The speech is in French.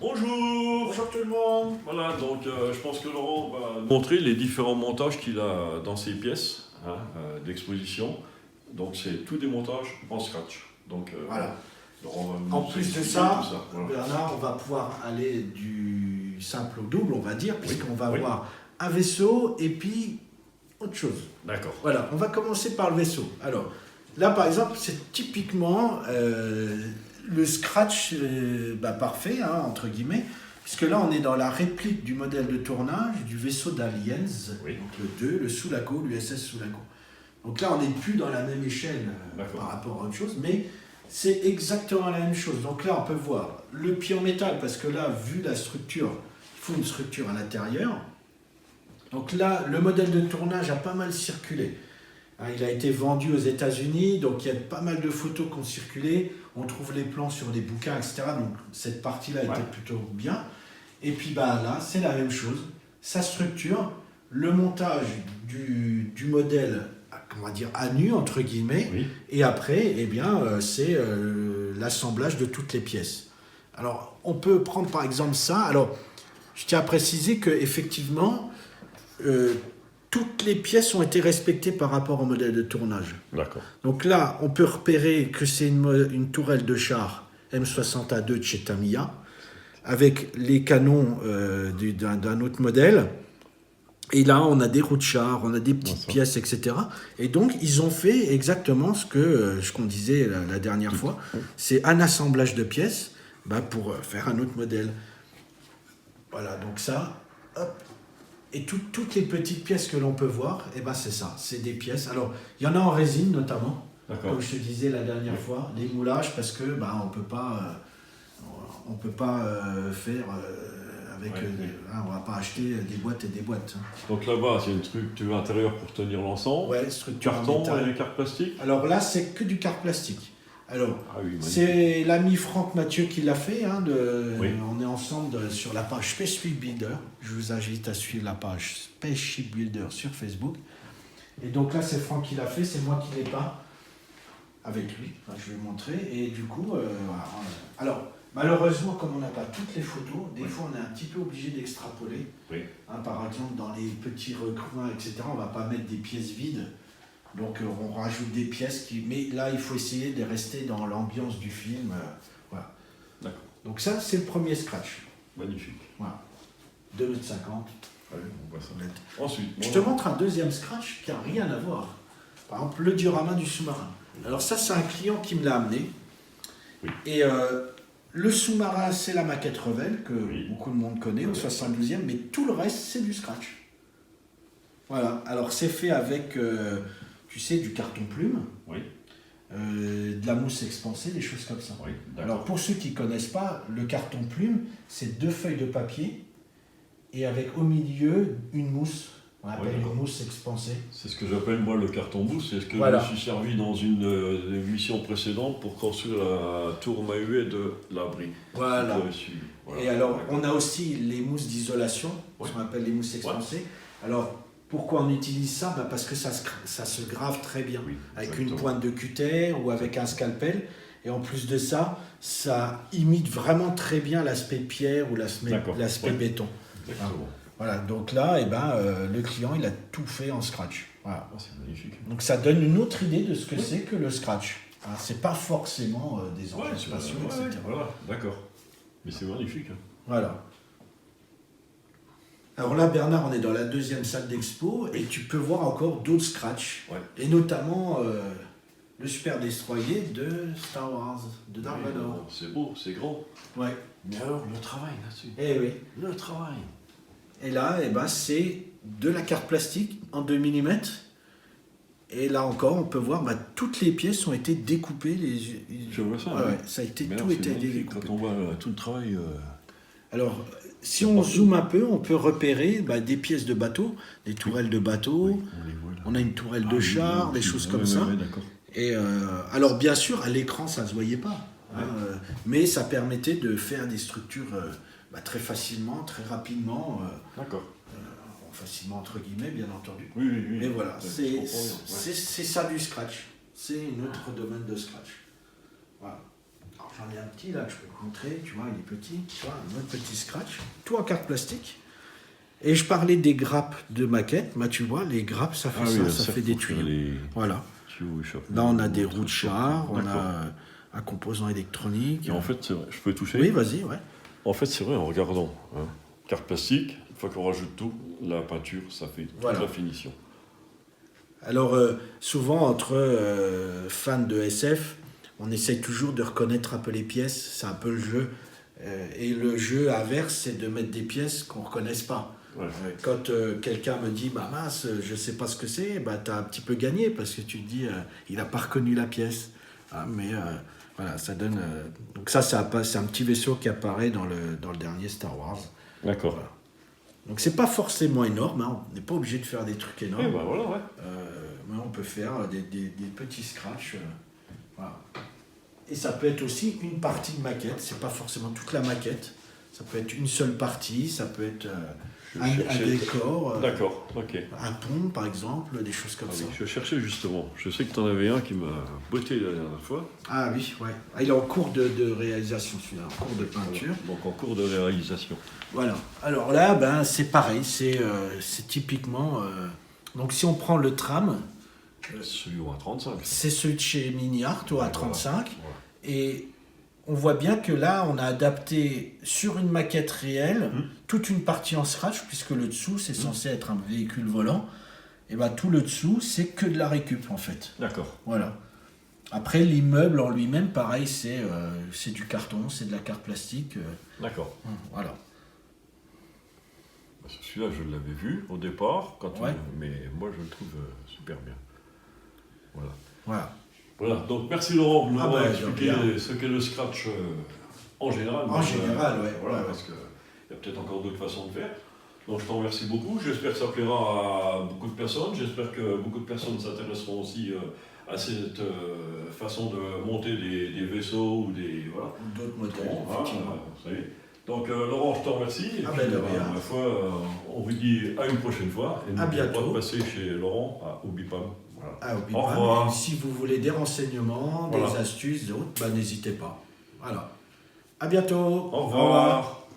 Bonjour. Bonjour tout le monde. Voilà, donc je pense que Laurent va montrer les différents montages qu'il a dans ses pièces d'exposition. Donc c'est tout des montages en scratch. Donc Voilà. Laurent va nous En plus de expliquer ça, tout ça. Voilà. Bernard, on va pouvoir aller du simple au double, on va dire, puisqu'on va oui. avoir un vaisseau et puis autre chose. D'accord. Voilà, on va commencer par le vaisseau. Alors, là par exemple, c'est typiquement le scratch parfait, hein, entre guillemets, puisque là on est dans la réplique du modèle de tournage du vaisseau d'Aliens, Oui. donc le 2, le Sulaco, l'USS Sulaco. Donc là on n'est plus dans la même échelle D'accord. par rapport à autre chose, mais c'est exactement la même chose. Donc là on peut voir le pied en métal, parce que là, vu la structure, il faut une structure à l'intérieur. Donc là, le modèle de tournage a pas mal circulé. Il a été vendu aux États-Unis, donc il y a pas mal de photos qui ont circulé. On trouve les plans sur des bouquins, etc. Donc cette partie-là était plutôt bien. Et puis là, c'est la même chose. Sa structure, le montage du modèle, on va dire à nu, entre guillemets. Oui. Et après, c'est l'assemblage de toutes les pièces. Alors, on peut prendre par exemple ça. Alors, je tiens à préciser qu'effectivement, toutes les pièces ont été respectées par rapport au modèle de tournage. D'accord. Donc là, on peut repérer que c'est une tourelle de char M60A2 de chez Tamiya, avec les canons d'un autre modèle. Et là, on a des roues de char, on a des petites pièces, etc. Et donc, ils ont fait exactement ce qu'on disait la dernière fois. C'est un assemblage de pièces pour faire un autre modèle. Voilà, donc ça, hop. Et toutes les petites pièces que l'on peut voir, c'est ça, c'est des pièces. Alors, il y en a en résine notamment, comme je te disais la dernière fois, les moulages, parce que on peut pas faire avec, on va pas acheter des boîtes et des boîtes. Donc là-bas, c'est une structure intérieure pour tenir l'ensemble. Ouais, structure carton métal. et cartes plastiques. Alors là, c'est que du carton plastique. Alors, oui, c'est l'ami Franck Mathieu qui l'a fait. Oui. On est ensemble sur la page Spaceship Builder. Je vous invite à suivre la page Spaceship Builder sur Facebook. Et donc là, c'est Franck qui l'a fait, c'est moi qui l'ai pas avec lui. Enfin, je vais vous montrer. Et du coup, voilà. Alors, malheureusement, comme on n'a pas toutes les photos, des fois, on est un petit peu obligé d'extrapoler. Oui. Par exemple, dans les petits recoins, etc., on ne va pas mettre des pièces vides. Donc on rajoute des pièces mais là il faut essayer de rester dans l'ambiance du film. Voilà. D'accord. Donc ça c'est le premier scratch. Magnifique. Voilà. 2,50 m. Allez, on voit ça. Ensuite, je te montre un deuxième scratch qui n'a rien à voir. Par exemple le diorama du sous-marin. Alors ça c'est un client qui me l'a amené. Oui. Et le sous-marin c'est la maquette Revel que beaucoup de monde connaît au 72e, mais tout le reste c'est du scratch. Voilà. Alors c'est fait avec... tu sais, du carton plume, de la mousse expansée, des choses comme ça. Oui, alors pour ceux qui ne connaissent pas, le carton plume, c'est 2 feuilles de papier et avec au milieu une mousse, on appelle une mousse expansée. C'est ce que j'appelle moi le carton mousse, c'est ce que je me suis servi dans une émission précédente pour construire la tour Mahuet de l'abri. Voilà. Et alors on a aussi les mousses d'isolation, ce qu'on appelle les mousses expansées. Alors pourquoi on utilise ça? Parce que ça se grave très bien, avec une pointe de cutter ou avec un scalpel. Et en plus de ça, ça imite vraiment très bien l'aspect pierre ou l'aspect béton. Voilà, donc là, le client, il a tout fait en scratch. Voilà. C'est magnifique. Donc ça donne une autre idée de ce que c'est que le scratch. C'est pas forcément des engins spatiaux, etc. Voilà, d'accord. Mais c'est magnifique. Voilà. Alors là, Bernard, on est dans la deuxième salle d'expo et tu peux voir encore d'autres scratchs. Et notamment le Super Destroyer de Star Wars, de Dark Vador. C'est beau, c'est grand. Ouais. Mais alors, le travail là-dessus. Eh oui. Le travail. Et là, c'est de la carte plastique en 2 mm. Et là encore, on peut voir, toutes les pièces ont été découpées. Je vois ça. Ça a été tout été découpé. Quand on voit tout le travail... Alors, si on zoome un peu, on peut repérer des pièces de bateau, des tourelles de bateau, on a une tourelle de char, des choses comme ça. Et alors, bien sûr, à l'écran, ça ne se voyait pas. Mais ça permettait de faire des structures très facilement, très rapidement. D'accord. Facilement, entre guillemets, bien entendu. Oui. Mais voilà, c'est ça du scratch. C'est un autre domaine de scratch. Voilà. Alors, J'en ai un petit là que je peux te montrer, tu vois, il est petit, tu vois, un autre petit scratch, tout en carte plastique. Et je parlais des grappes de maquette, bah tu vois, les grappes, ça fait ça fait des tuyaux. Voilà. Là, on a des roues de char, on a un composant électronique. Et en fait, c'est vrai, je peux toucher? Oui, vas-y, ouais. En fait, c'est vrai, en regardant, hein, carte plastique, une fois qu'on rajoute tout, la peinture, ça fait toute la finition. Alors, souvent, entre fans de SF, on essaye toujours de reconnaître un peu les pièces, c'est un peu le jeu. Et le jeu inverse, c'est de mettre des pièces qu'on ne reconnaisse pas. Ouais. Quand quelqu'un me dit, bah mince, je ne sais pas ce que c'est, bah tu as un petit peu gagné, parce que tu te dis, il n'a pas reconnu la pièce. Ah, mais voilà, ça donne... donc ça, c'est un petit vaisseau qui apparaît dans le dernier Star Wars. D'accord. Voilà. Donc c'est pas forcément énorme, hein, on n'est pas obligé de faire des trucs énormes. Et bah voilà, ouais. Mais on peut faire des petits scratchs. Voilà. Et ça peut être aussi une partie de maquette, c'est pas forcément toute la maquette. Ça peut être une seule partie, ça peut être un décor, d'accord, ok. un pont par exemple, des choses comme ça. Oui, je cherchais justement, je sais que tu en avais un qui m'a botté la dernière fois. Ah oui, ouais. Ah, il est en cours de réalisation celui-là, en cours de peinture. Donc en cours de réalisation. Voilà. Alors là, ben, c'est pareil, c'est typiquement... donc si on prend le tram... celui au 35. C'est celui de chez Mini-Art au A35. Voilà. Et on voit bien que là, on a adapté sur une maquette réelle toute une partie en scratch, puisque le dessous, c'est censé être un véhicule volant. Et bien tout le dessous, c'est que de la récup en fait. D'accord. Voilà. Après, l'immeuble en lui-même, pareil, c'est du carton, c'est de la carte plastique. D'accord. Voilà. Celui-là, je l'avais vu au départ, mais moi, je le trouve super bien. Voilà. Voilà. Voilà, donc merci Laurent de nous avoir expliqué bien. ce qu'est le scratch en général. En général, ouais. Voilà, parce qu'il y a peut-être encore d'autres façons de faire. Donc je t'en remercie beaucoup, j'espère que ça plaira à beaucoup de personnes, j'espère que beaucoup de personnes s'intéresseront aussi à cette façon de monter des vaisseaux ou des... Voilà. D'autres modèles, effectivement. Donc Laurent, je te remercie. Et puis, ma foi, on vous dit à une prochaine fois. Et à bientôt. On va passer chez Laurent à Obipam. Voilà. Au revoir. Si vous voulez des renseignements, des astuces, d'autres, n'hésitez pas. Voilà. À bientôt. Au revoir.